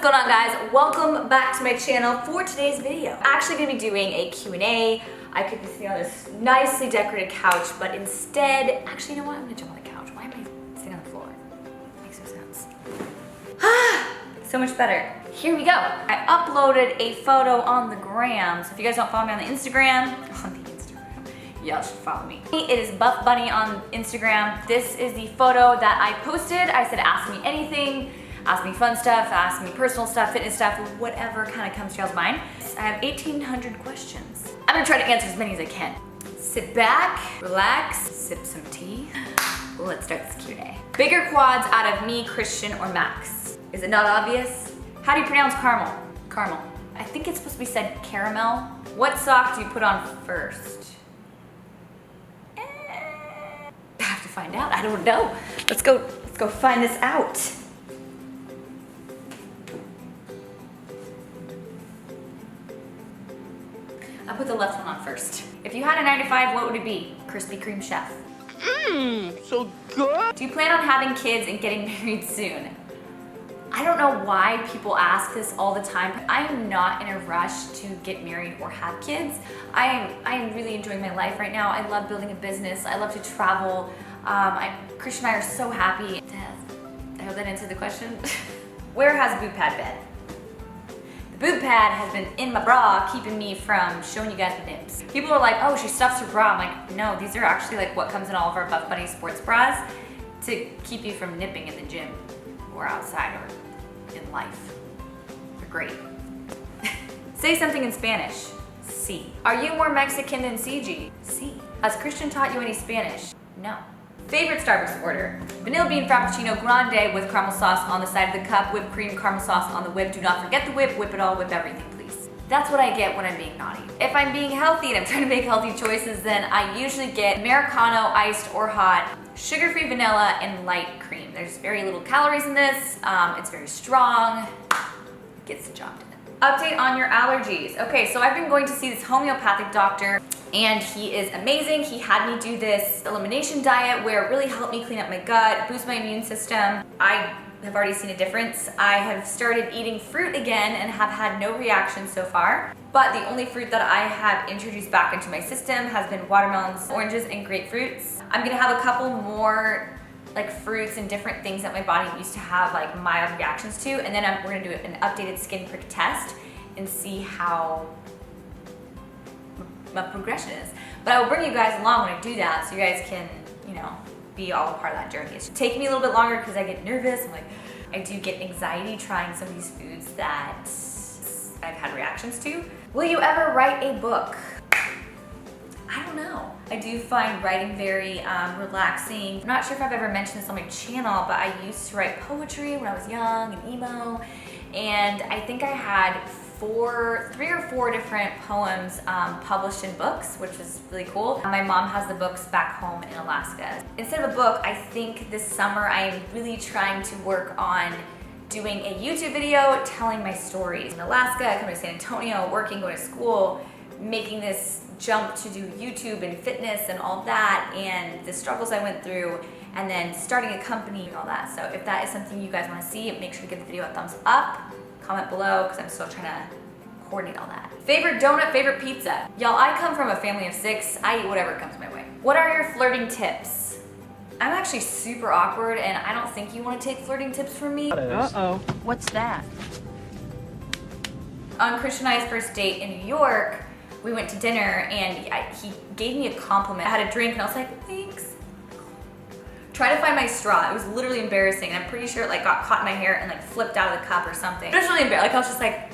going on, guys? Welcome back to my channel for today's video. I'm actually going to be doing a Q&A. I could be sitting on this nicely decorated couch, but instead, actually, you know what? I'm going to jump on the couch. Why am I sitting on the floor? Makes no sense. So much better. Here we go. I uploaded a photo on the gram, so if you guys don't follow me on the Instagram, y'all should follow me. It is Buff Bunny on Instagram. This is the photo that I posted. I said, ask me anything. Ask me fun stuff, ask me personal stuff, fitness stuff, whatever kind of comes to y'all's mind. I have 1,800 questions. I'm gonna try to answer as many as I can. Sit back, relax, sip some tea. Let's start this Q&A. Bigger quads out of me, Christian, or Max? Is it not obvious? How do you pronounce caramel? Caramel. I think it's supposed to be said caramel. What sock do you put on first? I have to find out, I don't know. Let's go find this out. I'll put the left one on first. If you had a 9 to 5, what would it be? Krispy Kreme chef. So good. Do you plan on having kids and getting married soon? I don't know why people ask this all the time. I am not in a rush to get married or have kids. I am really enjoying my life right now. I love building a business. I love to travel. Christian and I are so happy. I hope that answered the question. Where has the boob pad been? The boob pad has been in my bra, keeping me from showing you guys the nips. People are like, oh, she stuffs her bra. I'm like, no, these are actually like what comes in all of our Buff Bunny sports bras to keep you from nipping in the gym or outside or in life. They're great. Say something in Spanish. Sí. Are you more Mexican than CG? Sí. Has Christian taught you any Spanish? No. Favorite Starbucks order? Vanilla bean frappuccino grande with caramel sauce on the side of the cup, whipped cream, caramel sauce on the whip. Do not forget the whip, whip it all, whip everything, please. That's what I get when I'm being naughty. If I'm being healthy and I'm trying to make healthy choices, then I usually get Americano, iced or hot, sugar-free vanilla, and light cream. There's very little calories in this. It's very strong. Gets the job done. Update on your allergies. Okay, so I've been going to see this homeopathic doctor, and he is amazing. He had me do this elimination diet where it really helped me clean up my gut, boost my immune system. I have already seen a difference. I have started eating fruit again and have had no reaction so far. But the only fruit that I have introduced back into my system has been watermelons, oranges, and grapefruits. I'm gonna have a couple more like fruits and different things that my body used to have like mild reactions to, and then we're gonna do an updated skin prick test and see how my progression is. But I will bring you guys along when I do that so you guys can, you know, be all a part of that journey. It's taking me a little bit longer because I get nervous. I do get anxiety trying some of these foods that I've had reactions to. Will you ever write a book? I don't know. I do find writing very relaxing. I'm not sure if I've ever mentioned this on my channel, but I used to write poetry when I was young and emo. And I think I had 3 or 4 different poems published in books, which is really cool. My mom has the books back home in Alaska. Instead of a book, I think this summer I am really trying to work on doing a YouTube video telling my stories. In Alaska, I come to San Antonio, working, going to school, making this jump to do YouTube and fitness and all that, and the struggles I went through, and then starting a company and all that. So if that is something you guys want to see, make sure to give the video a thumbs up, comment below, because I'm still trying to coordinate all that. Favorite donut, favorite pizza? Y'all, I come from a family of 6. I eat whatever comes my way. What are your flirting tips? I'm actually super awkward, and I don't think you want to take flirting tips from me. Uh-oh. What's that? On Christian and I's first date in New York, we went to dinner and he gave me a compliment. I had a drink and I was like, thanks. Try to find my straw. It was literally embarrassing. And I'm pretty sure it like got caught in my hair and like flipped out of the cup or something. It was really embarrassing. Like I was just like,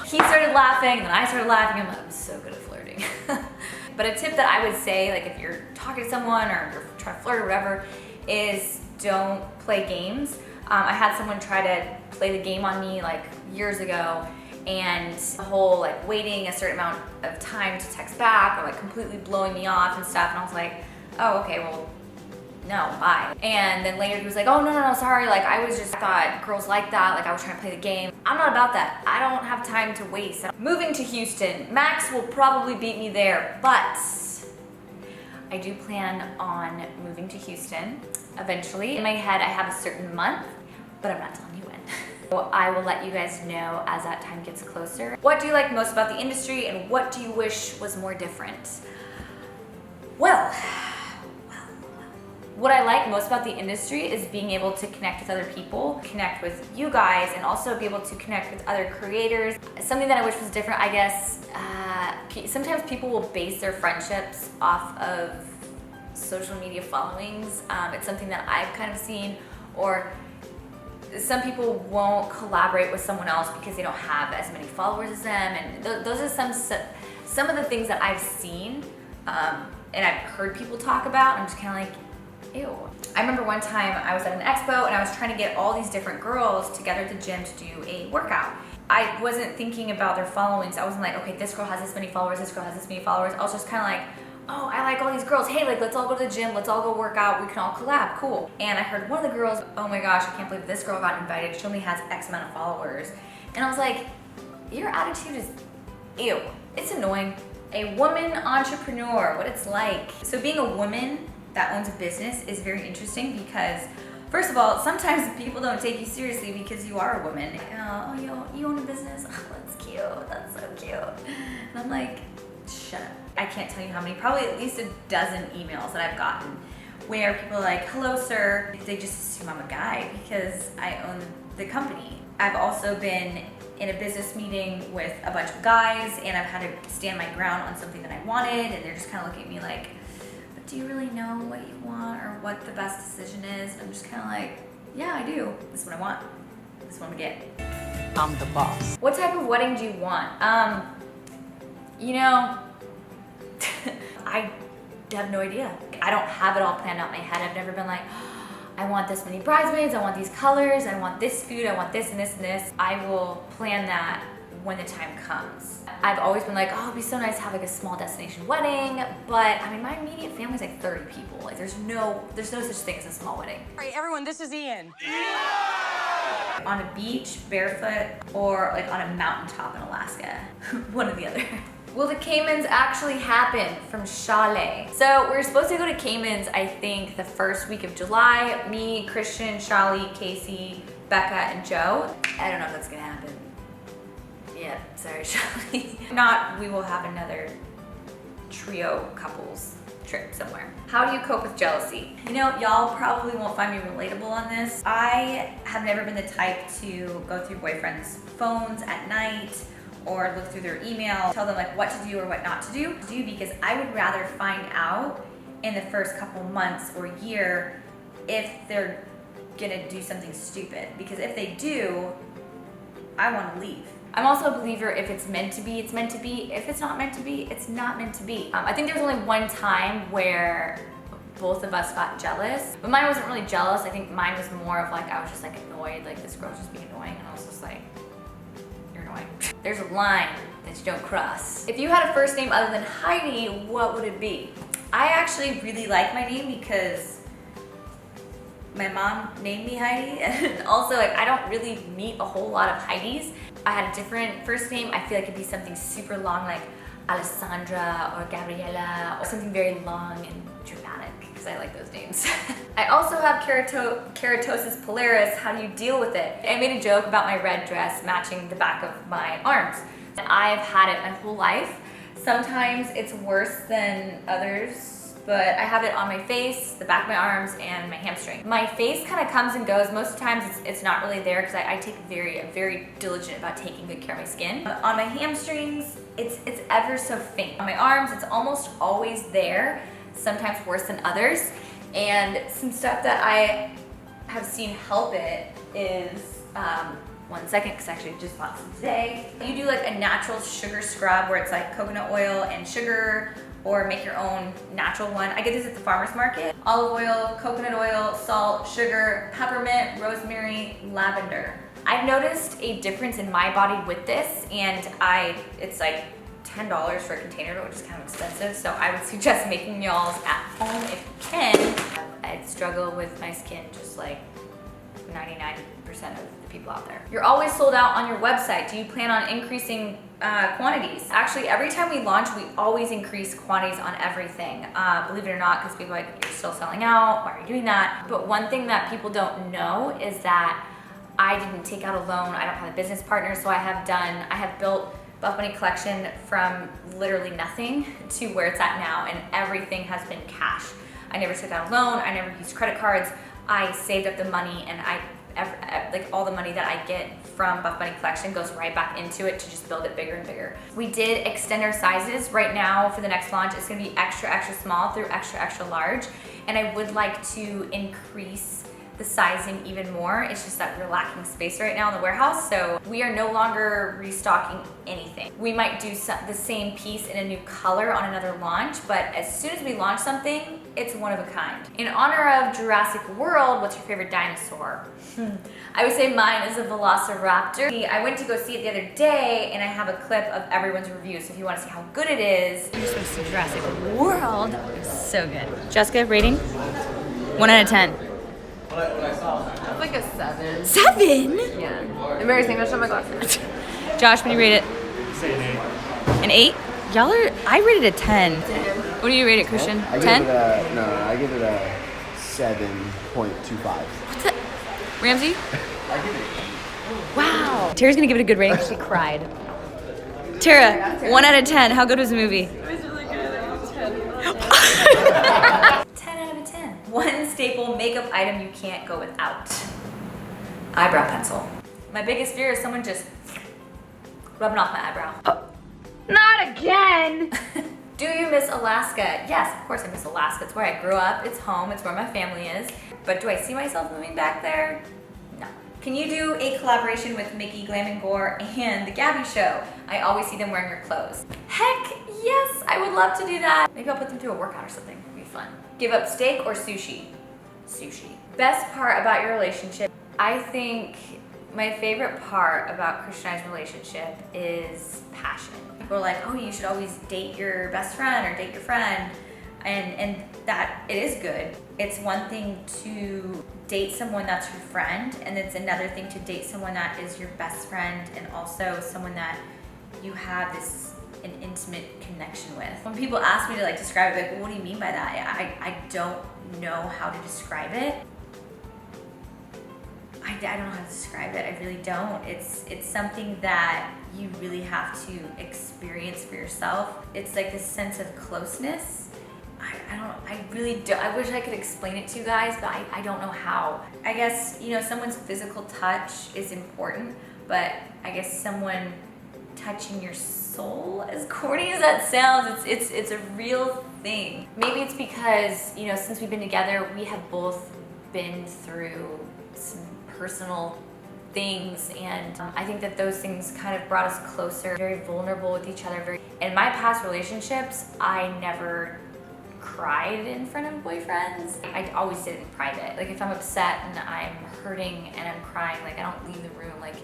he started laughing and then I started laughing. I'm like, I'm so good at flirting. But a tip that I would say, like if you're talking to someone or you're trying to flirt or whatever, is don't play games. I had someone try to play the game on me like years ago, and the whole like waiting a certain amount of time to text back or like completely blowing me off and stuff, and I was like, oh, okay, well, no, bye. And then later he was like, oh, no, sorry, like I thought girls like that, like I was trying to play the game. I'm not about that. I don't have time to waste. Moving to Houston, Max will probably beat me there, but I do plan on moving to Houston eventually. In my head, I have a certain month, but I'm not telling you when. So I will let you guys know as that time gets closer. What do you like most about the industry and what do you wish was more different? Well, what I like most about the industry is being able to connect with other people, connect with you guys, and also be able to connect with other creators. Something that I wish was different, I guess, sometimes people will base their friendships off of social media followings. It's something that I've kind of seen, or some people won't collaborate with someone else because they don't have as many followers as them, and those are some of the things that I've seen and I've heard people talk about. I'm just kind of like, ew. I remember one time I was at an expo and I was trying to get all these different girls together at the gym to do a workout. I wasn't thinking about their followings. I wasn't like, okay, this girl has this many followers, this girl has this many followers. I was just kind of like, oh, I like all these girls. Hey, like, let's all go to the gym. Let's all go work out. We can all collab. Cool. And I heard one of the girls, oh my gosh, I can't believe this girl got invited. She only has X amount of followers. And I was like, your attitude is ew. It's annoying. A woman entrepreneur, what it's like. So being a woman that owns a business is very interesting because, first of all, sometimes people don't take you seriously because you are a woman. Like, oh, you own a business? Oh, that's cute. That's so cute. And I'm like, shut up. I can't tell you how many, probably at least a dozen emails that I've gotten where people are like, hello, sir. They just assume I'm a guy because I own the company. I've also been in a business meeting with a bunch of guys and I've had to stand my ground on something that I wanted, and they're just kind of looking at me like, but do you really know what you want or what the best decision is? And I'm just kind of like, yeah, I do. This is what I want. This is what I'm gonna get. I'm the boss. What type of wedding do you want? You know, I have no idea. I don't have it all planned out in my head. I've never been like, I want this many bridesmaids, I want these colors, I want this food, I want this and this and this. I will plan that when the time comes. I've always been like, oh, it'd be so nice to have like a small destination wedding, but I mean, my immediate family's like 30 people. Like there's no such thing as a small wedding. All right, everyone, this is Ian. On a beach, barefoot, or like on a mountaintop in Alaska. One or the other. Will the Caymans actually happen from Chalet? So we're supposed to go to Caymans, I think, the first week of July. Me, Christian, Charlie, Casey, Becca, and Joe. I don't know if that's gonna happen. Yeah, sorry, Charlie. If not, we will have another trio couples trip somewhere. How do you cope with jealousy? You know, y'all probably won't find me relatable on this. I have never been the type to go through boyfriends' phones at night or look through their email, tell them like what to do or what not to do, because I would rather find out in the first couple months or year if they're gonna do something stupid. Because if they do, I wanna leave. I'm also a believer if it's meant to be, it's meant to be. If it's not meant to be, it's not meant to be. I think there was only one time where both of us got jealous, but mine wasn't really jealous. I think mine was more of like, I was just like annoyed, like this girl's just being annoying, and I was just like, you're annoying. There's a line that you don't cross. If you had a first name other than Heidi, what would it be? I actually really like my name because my mom named me Heidi, and also like I don't really meet a whole lot of Heidis. I had a different first name. I feel like it'd be something super long like Alessandra or Gabriella, or something very long and dramatic because I like those names. I also have keratosis pilaris. How do you deal with it? I made a joke about my red dress matching the back of my arms. I've had it my whole life. Sometimes it's worse than others, but I have it on my face, the back of my arms, and my hamstring. My face kind of comes and goes. Most of the times it's not really there because I take very diligent about taking good care of my skin. On my hamstrings, it's ever so faint. On my arms, it's almost always there, sometimes worse than others. And some stuff that I have seen help it is, one second, because I actually just bought some today. You do like a natural sugar scrub where it's like coconut oil and sugar, or make your own natural one. I get this at the farmer's market. Olive oil, coconut oil, salt, sugar, peppermint, rosemary, lavender. I've noticed a difference in my body with this, and it's like $10 for a container, which is kind of expensive, so I would suggest making y'all's at home if you can. I struggle with my skin just like 99% of the people out there. You're always sold out on your website. Do you plan on increasing quantities? Actually, every time we launch, we always increase quantities on everything. Believe it or not, because people are like, you're still selling out, why are you doing that? But one thing that people don't know is that I didn't take out a loan. I don't have a business partner, so I have built Buff Bunny Collection from literally nothing to where it's at now, and everything has been cash. I never took out a loan. I never used credit cards. I saved up the money, and like all the money that I get from Buff Bunny Collection goes right back into it to just build it bigger and bigger. We did extend our sizes. Right now for the next launch, it's gonna be extra, extra small through extra, extra large. And I would like to increase the sizing even more. It's just that we're lacking space right now in the warehouse, so we are no longer restocking anything. We might do the same piece in a new color on another launch, but as soon as we launch something, it's one of a kind. In honor of Jurassic World, what's your favorite dinosaur? I would say mine is a velociraptor. I went to go see it the other day, and I have a clip of everyone's review, so if you want to see how good it is, you're supposed to see Jurassic World. It's so good. Jessica, rating? 1 out of 10. That's like a 7. 7? Yeah. Embarrassing, I'm gonna show my glasses. Josh, what do you rate it? Say an 8. An 8? Y'all are, I rated a 10. What do you rate it, Christian? I 10? give it a, no, I give it a 7.25. What's that? Ramsey? Wow. Tara's gonna give it a good rating. She cried. Tara, 1 out of 10. How good was the movie? It was really good. 10 out of 10. One staple makeup item you can't go without. Eyebrow pencil. My biggest fear is someone just rubbing off my eyebrow. Not again! Do you miss Alaska? Yes, of course I miss Alaska. It's where I grew up, it's home, it's where my family is. But do I see myself moving back there? No. Can you do a collaboration with Mickey, Glam and Gore, and The Gabby Show? I always see them wearing your clothes. Heck yes, I would love to do that. Maybe I'll put them through a workout or something. It'd be fun. Give up steak or sushi? Sushi. Best part about your relationship? I think my favorite part about Christian and I's relationship is passion. People are like, oh, you should always date your best friend or date your friend. And that, it is good. It's one thing to date someone that's your friend, and it's another thing to date someone that is your best friend and also someone that you have an intimate connection with. When people ask me to like describe it, like, well, what do you mean by that? I don't know how to describe it. I don't know how to describe it. I really don't. It's something that you really have to experience for yourself. It's like this sense of closeness. I really don't. I wish I could explain it to you guys, but I don't know how. I guess, you know, someone's physical touch is important, but I guess someone touching your soul, as corny as that sounds, it's a real thing. Maybe it's because, you know, since we've been together, we have both been through some personal things, and I think that those things kind of brought us closer, very vulnerable with each other. In my past relationships, I never cried in front of boyfriends. I always did it in private. Like if I'm upset and I'm hurting and I'm crying, like I don't leave the room. Like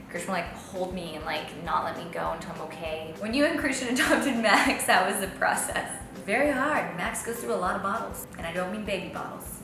Christian will like hold me and like not let me go until I'm okay. When you and Christian adopted Max, that was the process. Very hard. Max goes through a lot of bottles, and I don't mean baby bottles.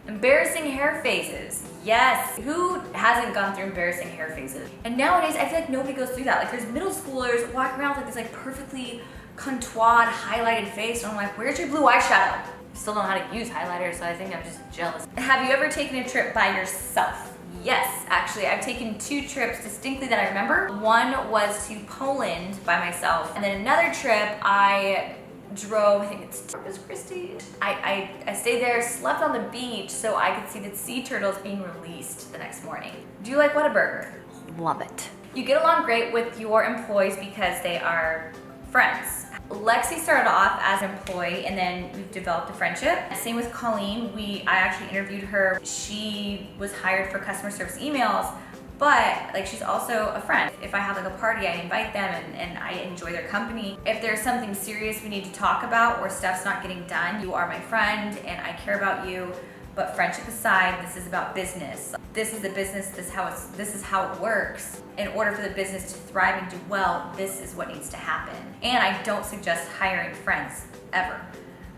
Embarrassing hair phases. Yes. Who hasn't gone through embarrassing hair phases? And nowadays, I feel like nobody goes through that. Like there's middle schoolers walking around with like this like perfectly contoured, highlighted face, and I'm like, where's your blue eyeshadow? Still don't know how to use highlighter, so I think I'm just jealous. Have you ever taken a trip by yourself? Yes, actually, I've taken 2 trips distinctly that I remember. One was to Poland by myself, and then another trip I drove, I think it's Corpus Christi. I stayed there, slept on the beach so I could see the sea turtles being released the next morning. Do you like Whataburger? Love it. You get along great with your employees because they are friends. Lexi started off as an employee, and then we've developed a friendship. Same with Colleen. I actually interviewed her. She was hired for customer service emails, but like she's also a friend. If I have like a party, I invite them and I enjoy their company. If there's something serious we need to talk about or stuff's not getting done, you are my friend and I care about you. But friendship aside, this is about business. This is the business, this is how it works. In order for the business to thrive and do well, this is what needs to happen. And I don't suggest hiring friends, ever.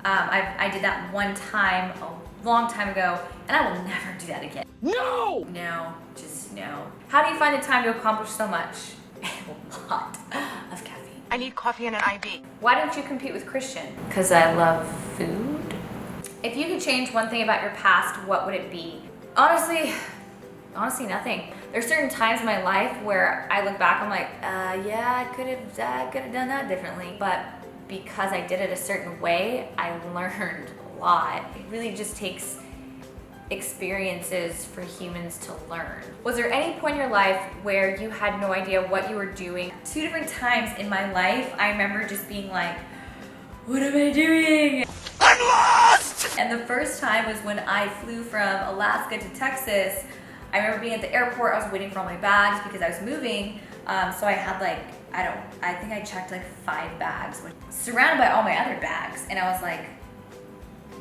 I did that one time, a long time ago, and I will never do that again. No! No, just no. How do you find the time to accomplish so much? A lot of caffeine. I need coffee and an IV. Why don't you compete with Christian? Because I love food. If you could change one thing about your past, what would it be? Honestly, Honestly, nothing. There's certain times in my life where I look back, I'm like, yeah, I could have done that differently. But because I did it a certain way, I learned a lot. It really just takes experiences for humans to learn. Was there any point in your life where you had no idea what you were doing? 2 different times in my life, I remember just being like, what am I doing? I'm lost! And the first time was when I flew from Alaska to Texas. I remember being at the airport, I was waiting for all my bags because I was moving. So I had like, I think I checked like 5 bags, surrounded by all my other bags. And I was like,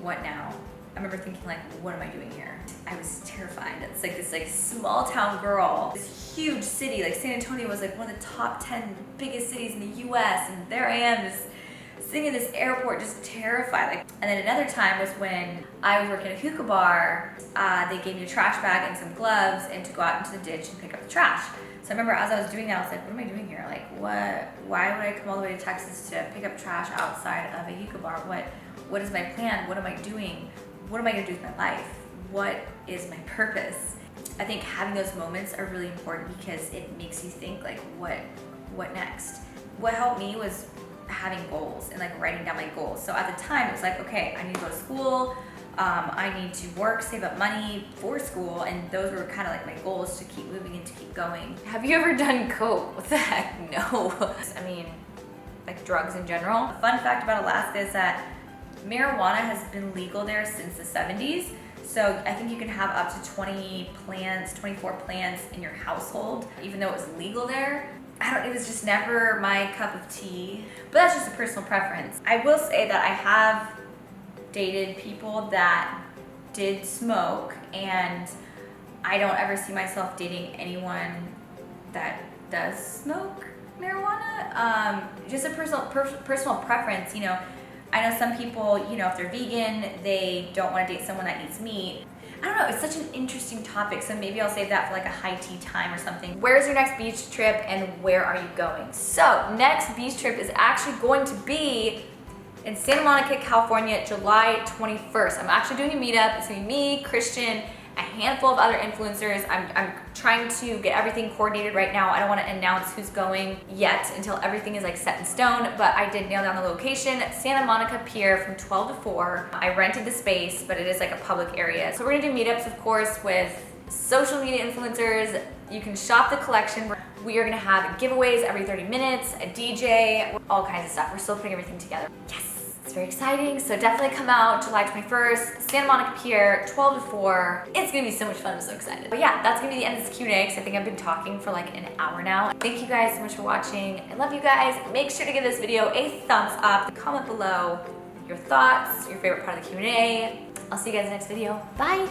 what now? I remember thinking like, what am I doing here? I was terrified. It's like this like small town girl, this huge city, like San Antonio was like one of the top 10 biggest cities in the US. And there I am, just sitting in this airport, just terrified. Like, and then another time was when I was working at a hookah bar. They gave me a trash bag and some gloves and to go out into the ditch and pick up the trash. So I remember as I was doing that, I was like, what am I doing here? Like, why would I come all the way to Texas to pick up trash outside of a hookah bar? What is my plan? What am I doing? What am I gonna do with my life? What is my purpose? I think having those moments are really important because it makes you think like, what next? What helped me was having goals and like writing down my goals. So at the time it was like, okay, I need to go to school. I need to work, save up money for school, and those were kind of like my goals to keep moving and to keep going. Have you ever done coke? What the heck? No. I mean, like drugs in general. A fun fact about Alaska is that marijuana has been legal there since the 70s. So I think you can have up to 24 plants in your household, even though it was legal there. It was just never my cup of tea, but that's just a personal preference. I will say that I have dated people that did smoke, and I don't ever see myself dating anyone that does smoke marijuana. Just a personal preference, you know. I know some people, you know, if they're vegan, they don't want to date someone that eats meat. I don't know, it's such an interesting topic, so maybe I'll save that for like a high tea time or something. Where's your next beach trip and where are you going? So, next beach trip is actually going to be in Santa Monica, California, July 21st. I'm actually doing a meetup. It's gonna be me, Christian, a handful of other influencers. I'm trying to get everything coordinated right now. I don't want to announce who's going yet until everything is like set in stone, but I did nail down the location. Santa Monica Pier from 12 to 4. I rented the space, but it is like a public area. So we're gonna do meetups, of course, with social media influencers. You can shop the collection. We are gonna have giveaways every 30 minutes, a DJ, all kinds of stuff. We're still putting everything together. Yes. It's very exciting, so definitely come out July 21st, Santa Monica Pier, 12 to 4. It's gonna be so much fun, I'm so excited. But yeah, that's gonna be the end of this Q&A because I think I've been talking for like an hour now. Thank you guys so much for watching. I love you guys. Make sure to give this video a thumbs up. Comment below your thoughts, your favorite part of the Q&A. I'll see you guys in the next video. Bye.